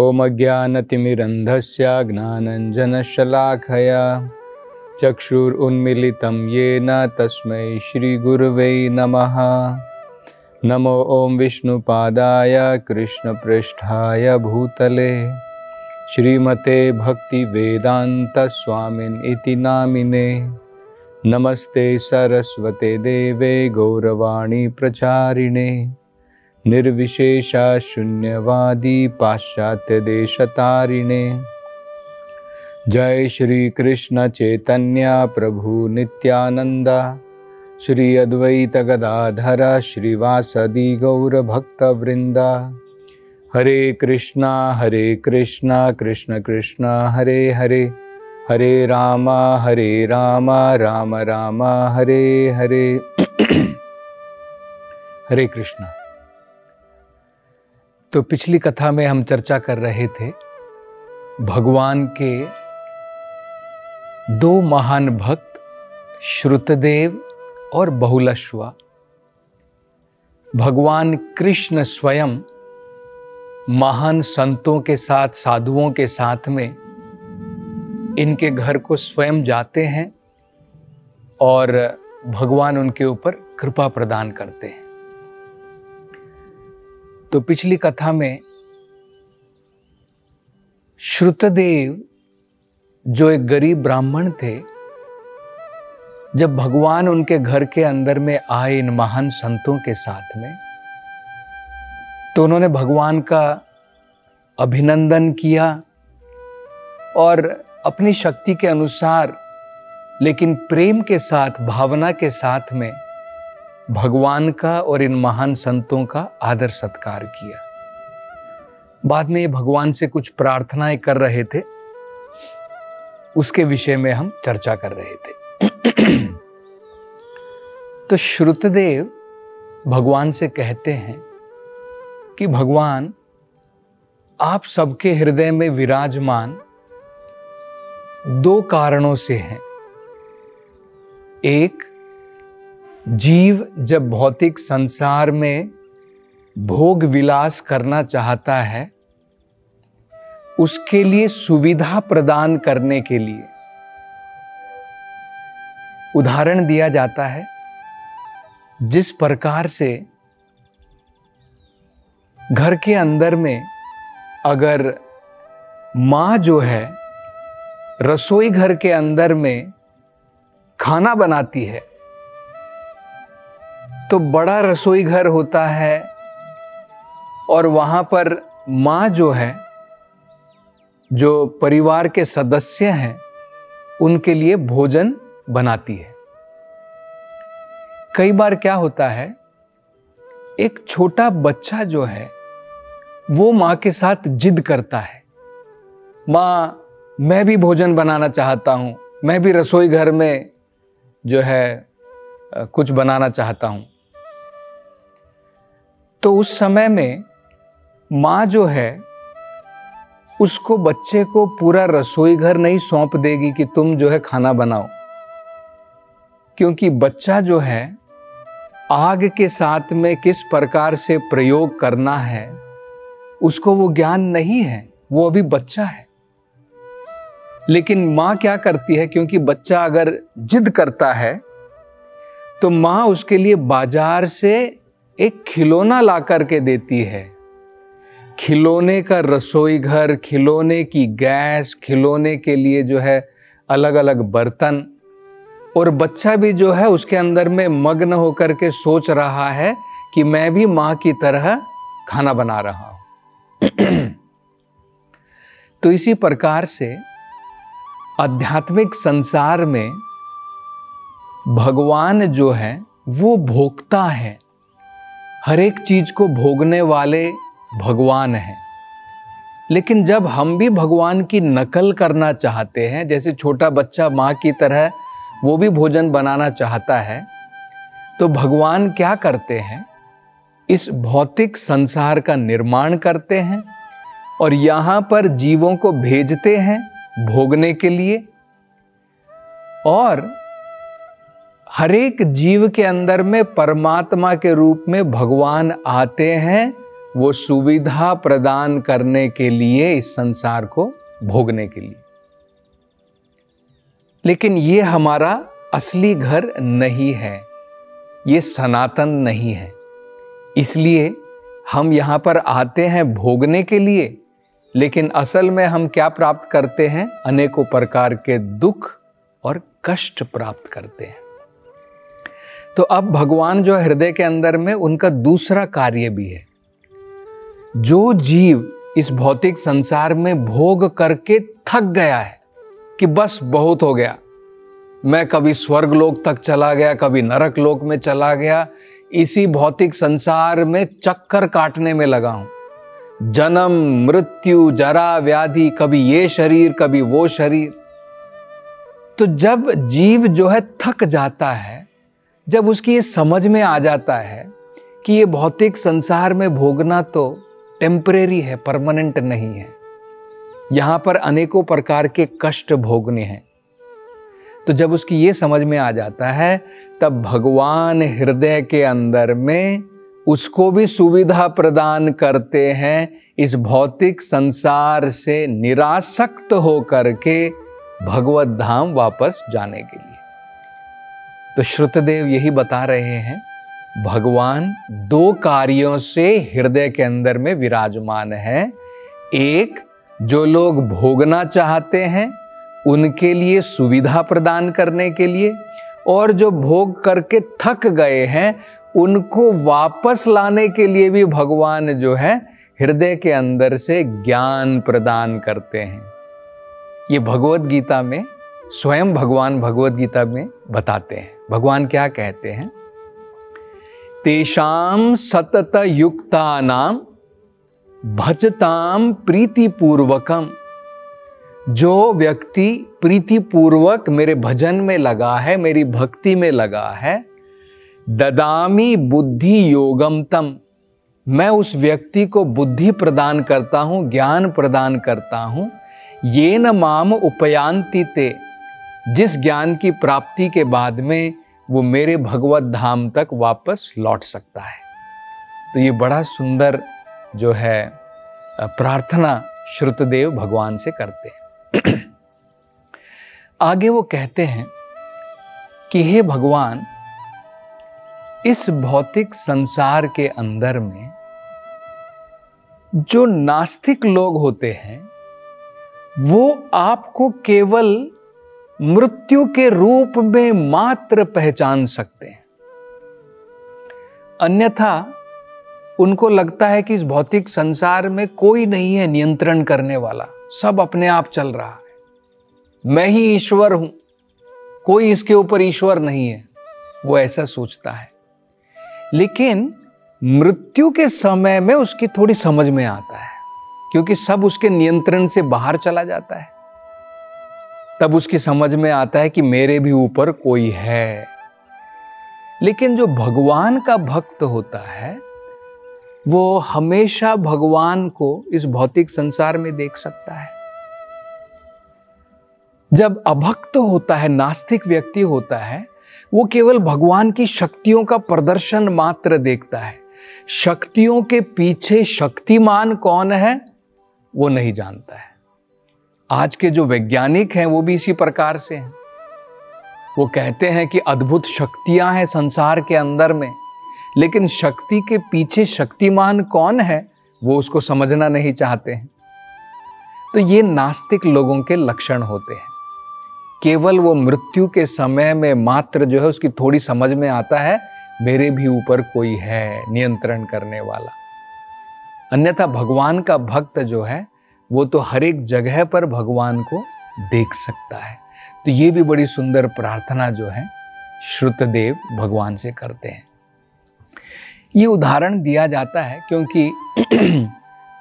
ओम अज्ञानतिमिरन्धस्य ज्ञानाञ्जनशलाकया चक्षुरुन्मीलितं येन तस्मै श्रीगुरवे नमः। नमो ओम विष्णुपादाय कृष्णपृष्ठाय भूतले श्रीमते भक्तिवेदांत स्वामिन् इति नामिने। नमस्ते सरस्वते देवे गौरवाणी प्रचारिणे निर्विशेषा शून्यवादी पाश्चात्य देशतारिणे। जय श्री कृष्ण चैतन्य प्रभु नित्यानंद श्री अद्वैत गदाधर श्रीवासदि गौर भक्त वृंदा। हरे कृष्णा कृष्ण कृष्ण हरे हरे, हरे राम राम राम हरे हरे। हरे कृष्णा। तो पिछली कथा में हम चर्चा कर रहे थे भगवान के दो महान भक्त श्रुतदेव और बहुलश्वा। भगवान कृष्ण स्वयं महान संतों के साथ, साधुओं के साथ में इनके घर को स्वयं जाते हैं और भगवान उनके ऊपर कृपा प्रदान करते हैं। तो पिछली कथा में श्रुतदेव जो एक गरीब ब्राह्मण थे, जब भगवान उनके घर के अंदर में आए इन महान संतों के साथ में, तो उन्होंने भगवान का अभिनंदन किया और अपनी शक्ति के अनुसार लेकिन प्रेम के साथ, भावना के साथ में भगवान का और इन महान संतों का आदर सत्कार किया। बाद में ये भगवान से कुछ प्रार्थनाएं कर रहे थे, उसके विषय में हम चर्चा कर रहे थे। तो श्रुतदेव भगवान से कहते हैं कि भगवान, आप सबके हृदय में विराजमान दो कारणों से हैं। एक, जीव जब भौतिक संसार में भोग विलास करना चाहता है, उसके लिए सुविधा प्रदान करने के लिए उदाहरण दिया जाता है। जिस प्रकार से घर के अंदर में अगर माँ जो है रसोई घर के अंदर में खाना बनाती है, तो बड़ा रसोई घर होता है और वहां पर माँ जो है, जो परिवार के सदस्य हैं, उनके लिए भोजन बनाती है। कई बार क्या होता है, एक छोटा बच्चा जो है वो माँ के साथ जिद करता है, माँ मैं भी भोजन बनाना चाहता हूँ, मैं भी रसोई घर में जो है कुछ बनाना चाहता हूँ। तो उस समय में माँ जो है उसको, बच्चे को पूरा रसोई घर नहीं सौंप देगी कि तुम जो है खाना बनाओ, क्योंकि बच्चा जो है आग के साथ में किस प्रकार से प्रयोग करना है उसको वो ज्ञान नहीं है, वो अभी बच्चा है। लेकिन माँ क्या करती है, क्योंकि बच्चा अगर जिद करता है तो माँ उसके लिए बाजार से एक खिलौना ला करके देती है। खिलौने का रसोई घर, खिलौने की गैस, खिलौने के लिए जो है अलग अलग बर्तन, और बच्चा भी जो है उसके अंदर में मग्न होकर के सोच रहा है कि मैं भी माँ की तरह खाना बना रहा हूं। तो इसी प्रकार से आध्यात्मिक संसार में भगवान जो है वो भोक्ता है, हर एक चीज को भोगने वाले भगवान हैं। लेकिन जब हम भी भगवान की नकल करना चाहते हैं, जैसे छोटा बच्चा माँ की तरह वो भी भोजन बनाना चाहता है, तो भगवान क्या करते हैं, इस भौतिक संसार का निर्माण करते हैं और यहाँ पर जीवों को भेजते हैं भोगने के लिए। और हरेक जीव के अंदर में परमात्मा के रूप में भगवान आते हैं वो सुविधा प्रदान करने के लिए, इस संसार को भोगने के लिए। लेकिन ये हमारा असली घर नहीं है, ये सनातन नहीं है। इसलिए हम यहाँ पर आते हैं भोगने के लिए, लेकिन असल में हम क्या प्राप्त करते हैं? अनेकों प्रकार के दुख और कष्ट प्राप्त करते हैं। तो अब भगवान जो हृदय के अंदर में, उनका दूसरा कार्य भी है। जो जीव इस भौतिक संसार में भोग करके थक गया है कि बस बहुत हो गया, मैं कभी स्वर्ग लोक तक चला गया, कभी नरक लोक में चला गया, इसी भौतिक संसार में चक्कर काटने में लगा हूं, जन्म मृत्यु जरा व्याधि, कभी ये शरीर कभी वो शरीर। तो जब जीव जो है थक जाता है, जब उसकी ये समझ में आ जाता है कि ये भौतिक संसार में भोगना तो टेम्परेरी है, परमानेंट नहीं है, यहां पर अनेकों प्रकार के कष्ट भोगने हैं, तो जब उसकी ये समझ में आ जाता है, तब भगवान हृदय के अंदर में उसको भी सुविधा प्रदान करते हैं इस भौतिक संसार से निरासक्त होकर के भगवत धाम वापस जाने के लिए। तो श्रुतदेव यही बता रहे हैं, भगवान दो कार्यों से हृदय के अंदर में विराजमान है। एक, जो लोग भोगना चाहते हैं उनके लिए सुविधा प्रदान करने के लिए, और जो भोग करके थक गए हैं उनको वापस लाने के लिए भी भगवान जो है हृदय के अंदर से ज्ञान प्रदान करते हैं। ये भगवत गीता में स्वयं भगवान भगवत गीता में बताते हैं। भगवान क्या कहते हैं? तेषाम सतत युक्तानाम भजताम प्रीतिपूर्वकम। जो व्यक्ति प्रीतिपूर्वक मेरे भजन में लगा है, मेरी भक्ति में लगा है, ददामी बुद्धि योगम तम, मैं उस व्यक्ति को बुद्धि प्रदान करता हूं, ज्ञान प्रदान करता हूं। ये न माम उपयांति ते, जिस ज्ञान की प्राप्ति के बाद में वो मेरे भगवत धाम तक वापस लौट सकता है। तो ये बड़ा सुंदर जो है प्रार्थना श्रुतदेव भगवान से करते हैं। आगे वो कहते हैं कि हे भगवान, इस भौतिक संसार के अंदर में जो नास्तिक लोग होते हैं वो आपको केवल मृत्यु के रूप में मात्र पहचान सकते हैं। अन्यथा उनको लगता है कि इस भौतिक संसार में कोई नहीं है नियंत्रण करने वाला, सब अपने आप चल रहा है, मैं ही ईश्वर हूं, कोई इसके ऊपर ईश्वर नहीं है, वो ऐसा सोचता है। लेकिन मृत्यु के समय में उसकी थोड़ी समझ में आता है, क्योंकि सब उसके नियंत्रण से बाहर चला जाता है। तब उसकी समझ में आता है कि मेरे भी ऊपर कोई है। लेकिन जो भगवान का भक्त होता है वो हमेशा भगवान को इस भौतिक संसार में देख सकता है। जब अभक्त होता है, नास्तिक व्यक्ति होता है, वो केवल भगवान की शक्तियों का प्रदर्शन मात्र देखता है। शक्तियों के पीछे शक्तिमान कौन है वो नहीं जानता है। आज के जो वैज्ञानिक हैं वो भी इसी प्रकार से हैं। वो कहते हैं कि अद्भुत शक्तियां हैं संसार के अंदर में, लेकिन शक्ति के पीछे शक्तिमान कौन है वो उसको समझना नहीं चाहते हैं। तो ये नास्तिक लोगों के लक्षण होते हैं। केवल वो मृत्यु के समय में मात्र जो है उसकी थोड़ी समझ में आता है मेरे भी ऊपर कोई है नियंत्रण करने वाला। अन्यथा भगवान का भक्त जो है वो तो हर एक जगह पर भगवान को देख सकता है। तो ये भी बड़ी सुंदर प्रार्थना जो है श्रुतदेव भगवान से करते हैं। ये उदाहरण दिया जाता है क्योंकि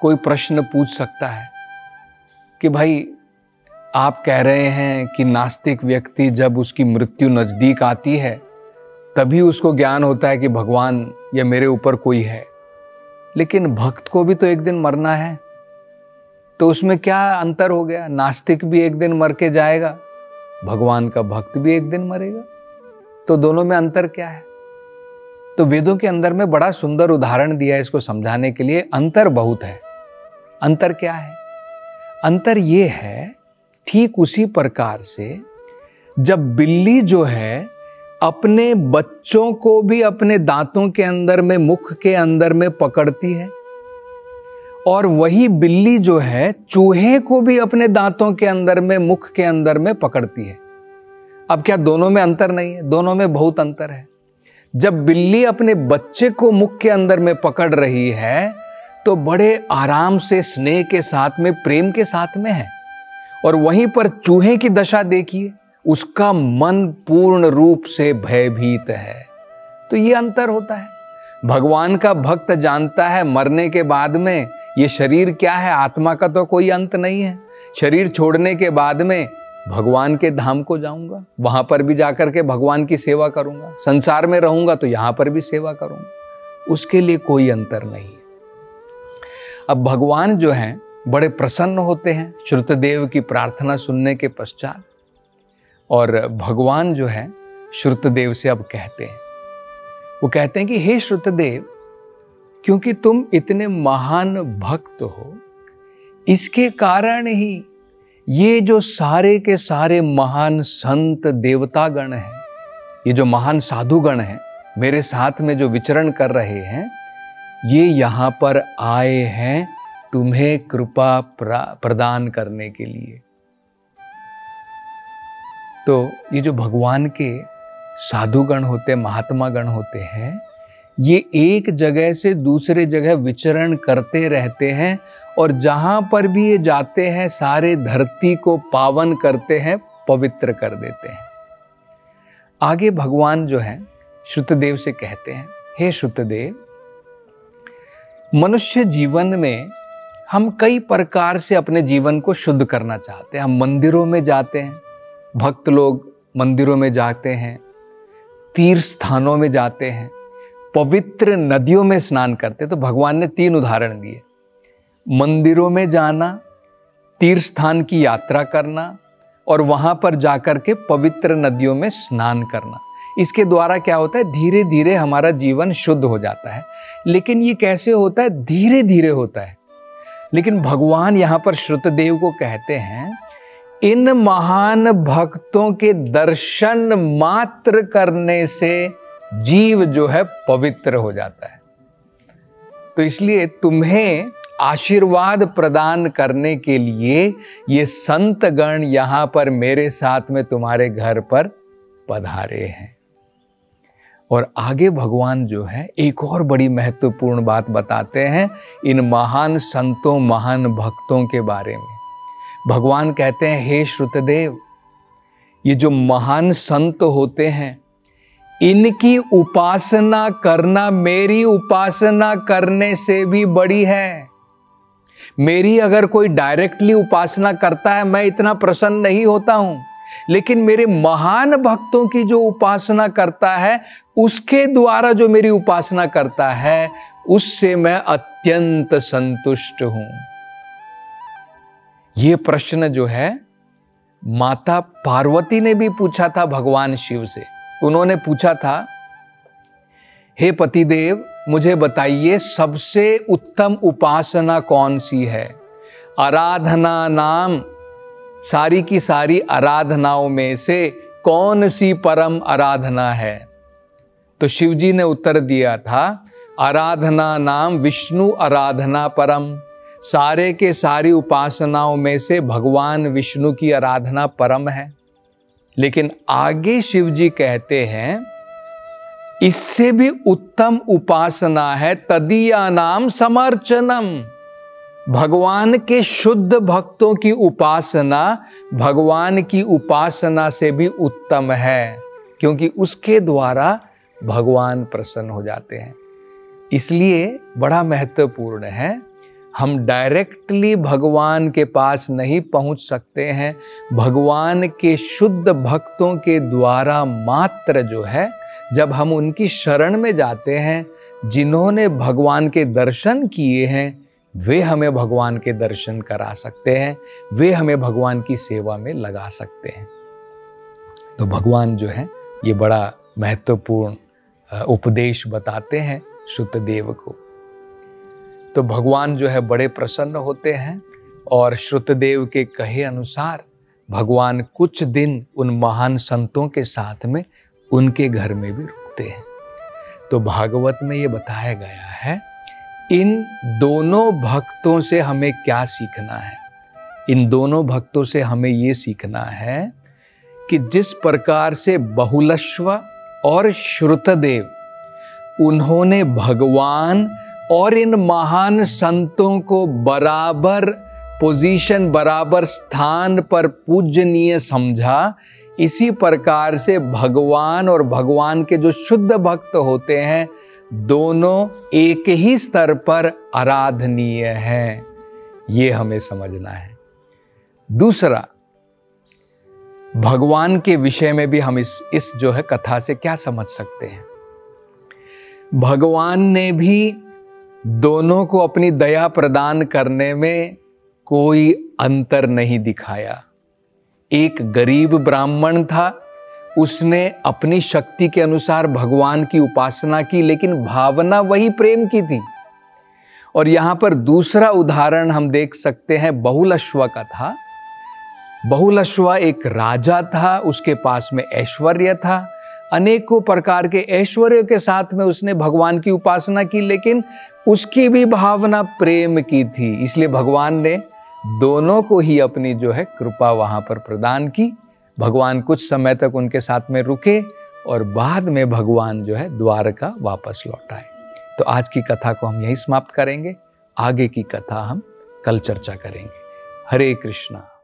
कोई प्रश्न पूछ सकता है कि भाई आप कह रहे हैं कि नास्तिक व्यक्ति जब उसकी मृत्यु नजदीक आती है तभी उसको ज्ञान होता है कि भगवान या मेरे ऊपर कोई है, लेकिन भक्त को भी तो एक दिन मरना है, तो उसमें क्या अंतर हो गया? नास्तिक भी एक दिन मर के जाएगा, भगवान का भक्त भी एक दिन मरेगा, तो दोनों में अंतर क्या है? तो तो वेदों के अंदर में बड़ा सुंदर उदाहरण दिया है इसको समझाने के लिए। अंतर बहुत है। अंतर क्या है? अंतर ये है, ठीक उसी प्रकार से जब बिल्ली जो है अपने बच्चों को भी अपने दांतों के अंदर में, मुख के अंदर में पकड़ती है, और वही बिल्ली जो है चूहे को भी अपने दांतों के अंदर में, मुख के अंदर में पकड़ती है। अब क्या दोनों में अंतर नहीं है? दोनों में बहुत अंतर है। जब बिल्ली अपने बच्चे को मुख के अंदर में पकड़ रही है तो बड़े आराम से, स्नेह के साथ में, प्रेम के साथ में है, और वहीं पर चूहे की दशा देखिए, उसका मन पूर्ण रूप से भयभीत है। तो ये अंतर होता है। भगवान का भक्त जानता है मरने के बाद में ये शरीर क्या है, आत्मा का तो कोई अंत नहीं है। शरीर छोड़ने के बाद में भगवान के धाम को जाऊंगा, वहां पर भी जाकर के भगवान की सेवा करूंगा। संसार में रहूंगा तो यहां पर भी सेवा करूंगा, उसके लिए कोई अंतर नहीं है। अब भगवान जो हैं बड़े प्रसन्न होते हैं श्रुतदेव की प्रार्थना सुनने के पश्चात, और भगवान जो है श्रुतदेव से अब कहते हैं, वो कहते हैं कि हे श्रुतदेव, क्योंकि तुम इतने महान भक्त हो, इसके कारण ही ये जो सारे के सारे महान संत देवतागण हैं, ये जो महान साधुगण हैं, मेरे साथ में जो विचरण कर रहे हैं, ये यहाँ पर आए हैं तुम्हें कृपा प्रदान करने के लिए। तो ये जो भगवान के साधुगण होते, महात्मा गण होते हैं, ये एक जगह से दूसरे जगह विचरण करते रहते हैं, और जहां पर भी ये जाते हैं सारे धरती को पावन करते हैं, पवित्र कर देते हैं। आगे भगवान जो है श्रुतदेव से कहते हैं, हे श्रुतदेव, मनुष्य जीवन में हम कई प्रकार से अपने जीवन को शुद्ध करना चाहते हैं। हम मंदिरों में जाते हैं, भक्त लोग मंदिरों में जाते हैं, तीर्थ स्थानों में जाते हैं, पवित्र नदियों में स्नान करते हैं। तो भगवान ने 3 उदाहरण दिए, मंदिरों में जाना, तीर्थ स्थान की यात्रा करना, और वहां पर जाकर के पवित्र नदियों में स्नान करना। इसके द्वारा क्या होता है, धीरे धीरे हमारा जीवन शुद्ध हो जाता है। लेकिन ये कैसे होता है? धीरे धीरे होता है। लेकिन भगवान यहां पर श्रुतदेव को कहते हैं, इन महान भक्तों के दर्शन मात्र करने से जीव जो है पवित्र हो जाता है। तो इसलिए तुम्हें आशीर्वाद प्रदान करने के लिए ये संत गण यहां पर मेरे साथ में तुम्हारे घर पर पधारे हैं। और आगे भगवान जो है एक और बड़ी महत्वपूर्ण बात बताते हैं इन महान संतों, महान भक्तों के बारे में। भगवान कहते हैं, हे श्रुतदेव, ये जो महान संत होते हैं, इनकी उपासना करना मेरी उपासना करने से भी बड़ी है। मेरी अगर कोई डायरेक्टली उपासना करता है, मैं इतना प्रसन्न नहीं होता हूं, लेकिन मेरे महान भक्तों की जो उपासना करता है, उसके द्वारा जो मेरी उपासना करता है, उससे मैं अत्यंत संतुष्ट हूं। ये प्रश्न जो है माता पार्वती ने भी पूछा था भगवान शिव से। उन्होंने पूछा था, हे पतिदेव, मुझे बताइए सबसे उत्तम उपासना कौन सी है? आराधना नाम, सारी की सारी आराधनाओं में से कौन सी परम आराधना है? तो शिव जी ने उत्तर दिया था, आराधना नाम विष्णु आराधना परम। सारे के सारी उपासनाओं में से भगवान विष्णु की आराधना परम है। लेकिन आगे शिव जी कहते हैं, इससे भी उत्तम उपासना है तदीया नाम समर्चनम। भगवान के शुद्ध भक्तों की उपासना भगवान की उपासना से भी उत्तम है, क्योंकि उसके द्वारा भगवान प्रसन्न हो जाते हैं। इसलिए बड़ा महत्वपूर्ण है, हम डायरेक्टली भगवान के पास नहीं पहुंच सकते हैं। भगवान के शुद्ध भक्तों के द्वारा मात्र जो है, जब हम उनकी शरण में जाते हैं, जिन्होंने भगवान के दर्शन किए हैं, वे हमें भगवान के दर्शन करा सकते हैं, वे हमें भगवान की सेवा में लगा सकते हैं। तो भगवान जो है ये बड़ा महत्वपूर्ण उपदेश बताते हैं श्रुतदेव को। तो भगवान जो है बड़े प्रसन्न होते हैं और श्रुतदेव के कहे अनुसार भगवान कुछ दिन उन महान संतों के साथ में उनके घर में भी रुकते हैं। तो भागवत में ये बताया गया है इन दोनों भक्तों से हमें क्या सीखना है। इन दोनों भक्तों से हमें ये सीखना है कि जिस प्रकार से बहुलश्व और श्रुतदेव उन्होंने भगवान और इन महान संतों को बराबर पोजीशन, बराबर स्थान पर पूजनीय समझा, इसी प्रकार से भगवान और भगवान के जो शुद्ध भक्त होते हैं दोनों एक ही स्तर पर आराधनीय हैं। ये हमें समझना है। दूसरा, भगवान के विषय में भी हम इस जो है कथा से क्या समझ सकते हैं। भगवान ने भी दोनों को अपनी दया प्रदान करने में कोई अंतर नहीं दिखाया। एक गरीब ब्राह्मण था, उसने अपनी शक्ति के अनुसार भगवान की उपासना की, लेकिन भावना वही प्रेम की थी। और यहां पर दूसरा उदाहरण हम देख सकते हैं बहुलश्व का था। बहुलश्व एक राजा था, उसके पास में ऐश्वर्य था, अनेकों प्रकार के ऐश्वर्य के साथ में उसने भगवान की उपासना की, लेकिन उसकी भी भावना प्रेम की थी। इसलिए भगवान ने दोनों को ही अपनी जो है कृपा वहां पर प्रदान की। भगवान कुछ समय तक उनके साथ में रुके और बाद में भगवान जो है द्वारका वापस लौट आए। तो आज की कथा को हम यहीं समाप्त करेंगे। आगे की कथा हम कल चर्चा करेंगे। हरे कृष्णा।